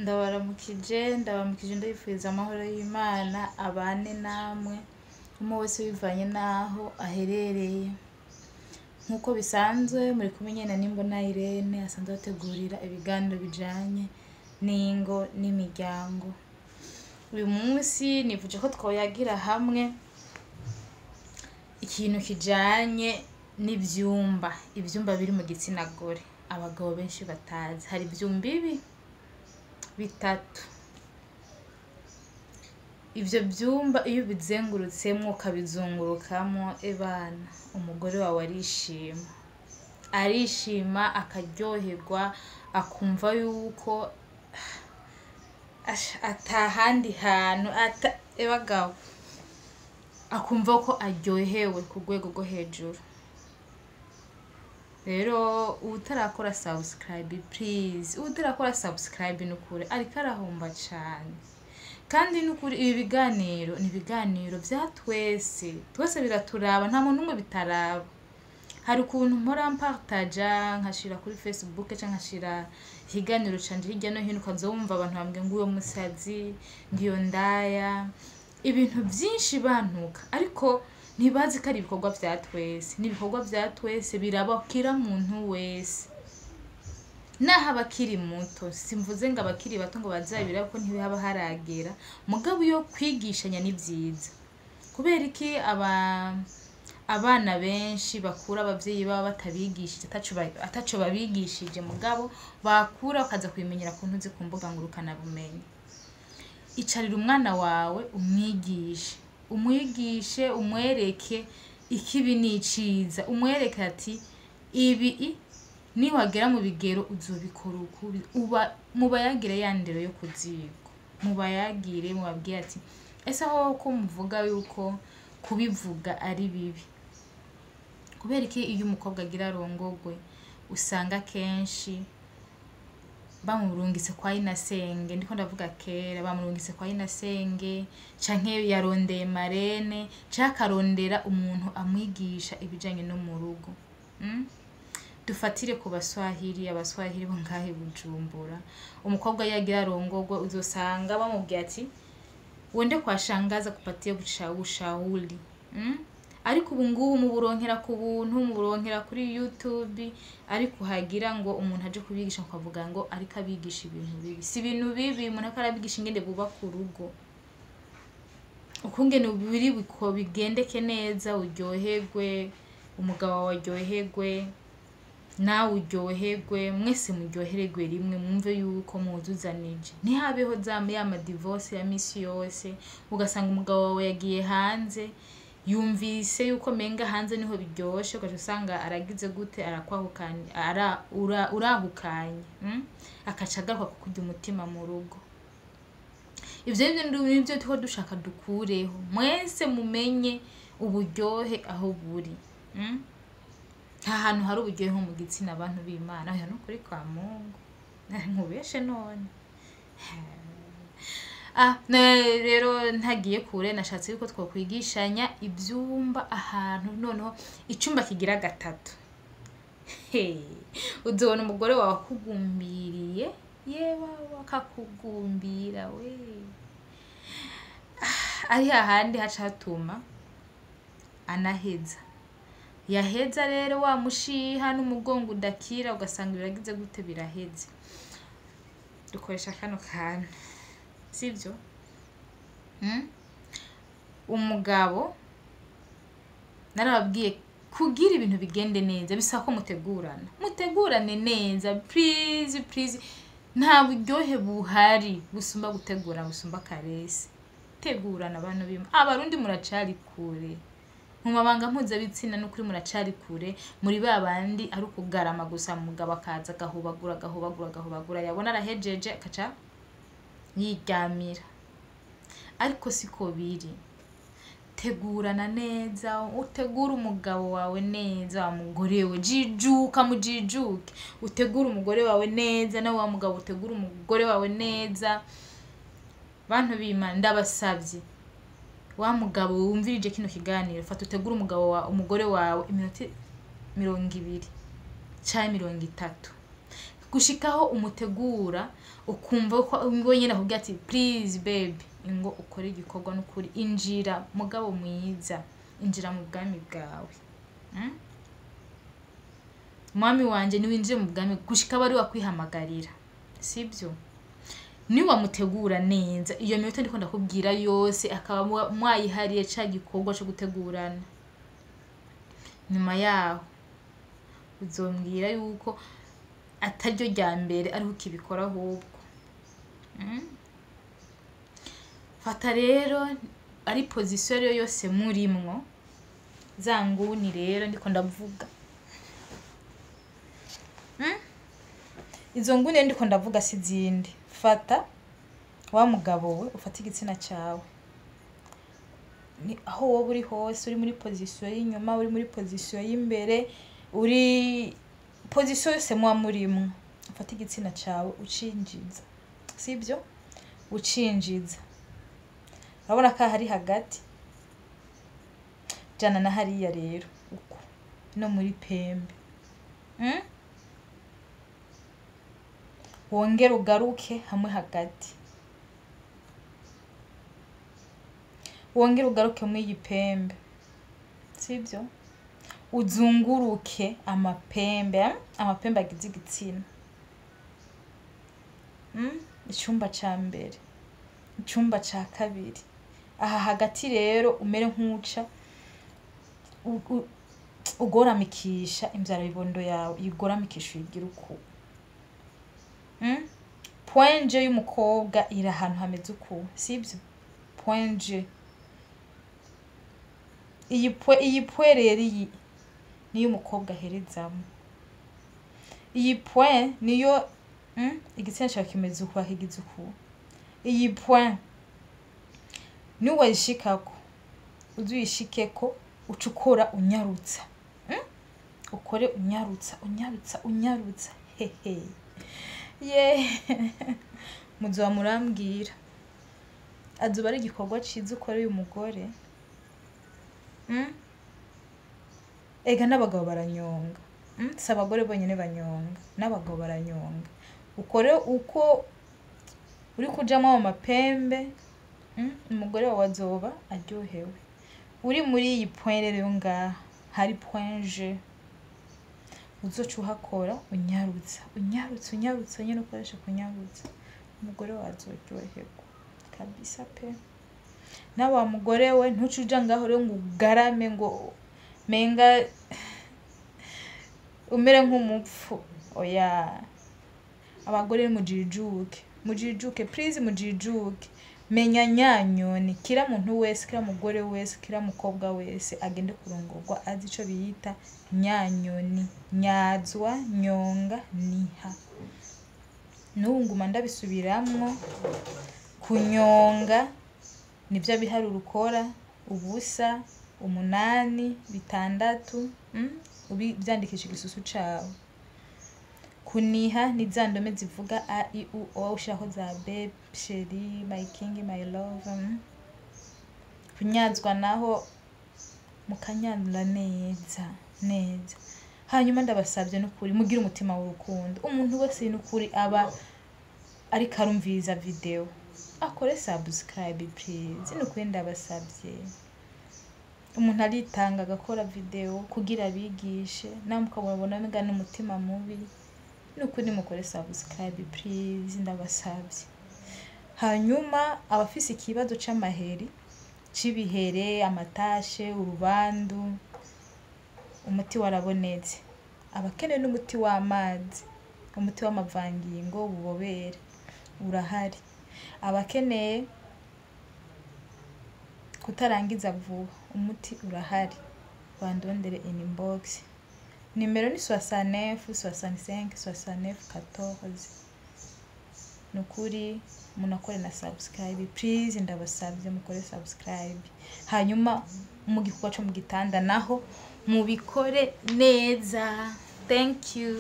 Ndabaramukije ndabifuriza amahoro y'Imana abane namwe umwe wese bivanye naho aherereye nkuko bisanzwe muri kumenyana n'imbona Irene asanzwe ategurira ibiganiro bijanye n'ingo n'imiryango. Uyu munsi nivuje ko twoyagira hamwe ikintu kijanye n'ivyumba, ivyumba biri mu gitsina gore abagabo benshi batazi. Hari ivyumba bitatu. Ivyo vyumba iyo bizengurutsemwo ukabizungurukamo ebana umugore wawe arishima akaryoherwa akumva yuko atahandi hantu ebagabo akumva ko aryohewe ku rwego rwo hejuru. Rero utarakora subscribe please, utarakora subscribe nukuri ariko arahomba cyane. Kandi nukuri ibi biganiro ni biganiro vya twese biraturaba, nta muntu umwe bitaraba. Hari ukuntu mpora mpartaja nkashira kuri Facebook cyangwa nkashira ikiganiro canje hirya no hino ukazumva abantu bambwe ngo uyo musazi ngiyo ndaya ibintu byinshi bantuka, ariko ntibazi ko ari ibikorwa vya twese. N'ibikorwa vya twese birabakira muntu wese naho abakiri muto. Simvuze ngo abakiri bato ngo bazabira ko ntibihaba haragera, mugabo yo kwigishanya ni vyiza. Kubera iki abana benshi bakura abavyeyi baba batabigishije ataco babigishije, mugabo bakura bakaza kwimenyera ku ntuzi ku mbuga ngurukana bumenyi. Icarira umwana wawe umwigishe umwereke ikibi n'iciza, umwereke ati ibi niwagera mu bigero uzobikora ukubi. Mubayagire yandero yo kuzigo, mubayagire mubabwiye ati ese aho ko muvuga yuko kubivuga ari bibi. Kubera iki iyo umukobwa agira arongogwe usanga kenshi bamurungitse kwa inasenge, ndiko ndavuga kera bamurungitse kwa inasenge canke yarondeye marene canke arondera umuntu amwigisha ibijanye no mu rugo. Dufatire ku abaswahili bo ngahe Bujumbura, umukobwa yagira arongogwe uzosanga bamubwiye ati wende kwa shangaza kupatia ushauri. Ariko ubu ngubu muburonkera ku buntu, muburonkera kuri YouTube, ariko hagira ngo umuntu aje kubigisha akavuga ngo ariko abigisha ibintu bibi. Si ibintu bibi, umuntu akarabigisha ingende buba ku rugo. Ukungene biri biko bigendeke neza, uryoherwe, umugabo wawe aryoherwe, nawe uryoherwe, mwese muryoherwe rimwe, mwumve yuko muzuzanije. Ntihabeho ya divorce ya misi yose ugasanga umugabo wawe yagiye hanze yumvise yuko menga hanze niho biryoshe, ugaje usanga aragize gute arakwahukanye urahukanye akacagaruka kukurya umutima mu rugo. Ivyo nibyo tuho dushaka dukureho, mwese mumenye uburyohe aho buri. Nta hantu hari uburyohe mu gitsina abantu b'Imana, oya nukuri kwa Mungu nkubeshe none. Rero ntagiye kure nashatse yuko twokwigishanya ivyumba ahantu noneho icumba kigira gatatu. Uzobona umugore wawe akugumbiriye, yewe akakugumbira we. Ari hahandi haca hatuma anaheza. Yaheza rero wamushiha n'umugongo udakira ugasanga biragize gute biraheze. Dukoresha kano kantu, sivyo? Umugabo narababwiye kugira ibintu bigende neza bisaba ko mutegurane neza, please. Nta buryohe buhari busumba gutegura busumba karese. Tegurana abantu abarundi muracari kure mu mabanga mpuzabitsina n'ukuri muracari kure, muri babandi ari ukugarama gusa. Mugabo akaza gahubagura yabona arahejeje akaca yiryamira, ariko siko biri. Tegurana neza, utegura umugabo wawe neza, wa mugore we mujijuke, utegura umugore wawe neza, na wa mugabo utegura umugore wawe neza. Bantu b'Imana ndabasavye, wa mugabo wumvirije kino kiganiro fata utegura umugore wawe iminota 20 canke 30. gushikaho umutegura ukumva ko ngo nyene akubwira ati please baby ngo ukore igikorwa n'ukuri injira mugabo mwiza injira mu bwami bwawe mwami wanje ni winjire mu bwami gushika bari wakwihamagarira sibyo ni wamutegura neza iyo minota ndiko ndakubwira yose akaba mwayihariye ca gikorwa cyo gutegurana nyuma yaho uzombwira yuko ataryo rya mbere ari ukibikora ahubwo fata rero ari position yose murimwo zanguni rero ndiko ndavuga izo nguni ndiko ndavuga si zindi fata wa mugabo we ufata igitsina cyawe ni aho wowe uri hose uri muri position y'inyuma uri muri position y'imbere uri position yose mwa murimwo ufata igitsina cyawe ucinjiza sibyo ucinjiza urabona ko hari hagati jana na hariya rero uko no muri pembe wongera ugaruke hamwe hagati wongera ugaruke mu igipembe sibyo uzunguruke amapembe agize igitsina icyumba ca mbere icyumba ca kabiri aha hagati rero umere nk'uca ugoramikisha imbyaro bibondo yawe igoramikisha uyigira uko point G y'umukobwa iri ahantu hameze uko sibyo point G iyi rero iyi niyo umukobwa aherezamo iyi point niyo igitsina cyawe kimeze uko ahigize uko iyi point ni wayishikako uzuyishikeko ucukora unyarutsa ukore unyarutsa hehe muzoba murambwira azuba ari igikorwa ciza ukoreye umugore ega n'abagabo baranyonga si abagore bonyine banyonga n'abagabo baranyonga ukore uko uri kujamo mu mapembe umugore wawe azoba aryohewe uri muri iyi point rero ngaha hari point G uzoca uhakora unyarutsa nyine ukoresha kunyarutsa umugore wawe azoryoherwa kabisa pe na wa mugore we ntucuja ngaho rero ngo ugarame ngo menga umere nk'umupfu oya abagore mujijuke please mujijuke menya nyanyoni kira muntu wese kira mugore wese kira mukobwa wese agende kurongorwa azi ico biyita nyanyoni nyazwa nyonga niha nunguma ndabisubiramwo kunyonga nibyo biharura ukora ubusa 8 6 byandikisha igisusu cawe kuniha ni zandome zivuga a i u o ushaho za babe sheri my king my love kunyazwa naho mukanyandura neza hanyuma ndabasabye n'ukuri mugira umutima w'urukundo umuntu wese n'ukuri aba ari karumviza video akore subscribe please n'ukuri ndabasabye umuntu aritanga agakora video kugira bigishe namukabona mega n'umutima mubi n'ukuri mukore subscribe please ndabasabye hanyuma abafise ikibazo c'amaheri cibihere amatashe urubandu umuti warabonetse abakene n'umuti w'amazi umuti w'amavangingo ububobere urahari abakeneye kutarangiza vuba umuti urahari bandondere inbox nimero ni 69 65 69 14 nukuri munakore na subscribe please ndabasabye mukore subscribe hanyuma mu gikorwa cyo mu gitanda naho mubikore neza thank you